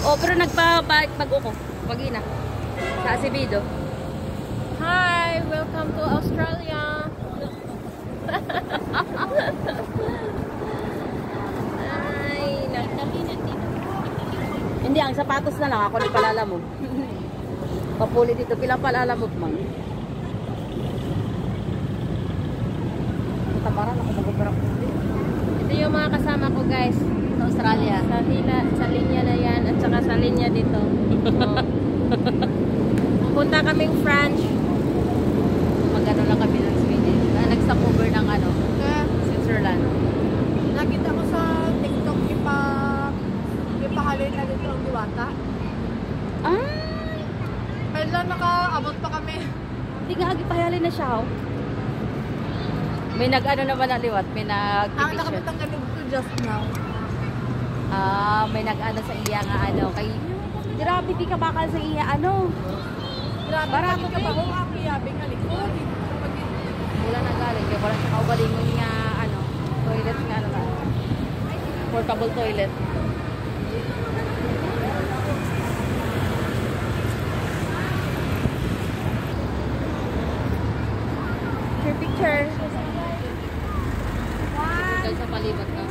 Oh, pero nagpa-pag-uko. Pag-ina. Sa Acevedo. Hi! Welcome to Australia! Ay, Hindi, ang sapatos na lang. Ako nagpalalamog. Papuli dito. Pilang palalamog, man. Tabaran ako mag-uparang puti. ito yung mga kasama ko guys. Sa Australia. Sa linya na yan at saka sa linya dito. Oh. Punta kaming France. Magano lang kami ng Sweden. Nagsapover ng ano, Switzerland. Nakita ko sa TikTok ipahalin na dito ang diwata. Ah! Kailan nakaabot pa kami? Hindi nga agipahali na siya, oh. May nag-ano naman na liwat, may Ang nag-division. nakabit ang ganun ko just now. Ah, may nag-ano sa iya nga ano, kay grabe di ka bakal sa iya ano. Grabe, Barato pagit ka ba? Oo, ang iyabing alikod. Wala na galing, kaya wala siya kaugalingon nga ano, toilet nga ano nga. Portable toilet. Picture. Dahil sa palibot ka.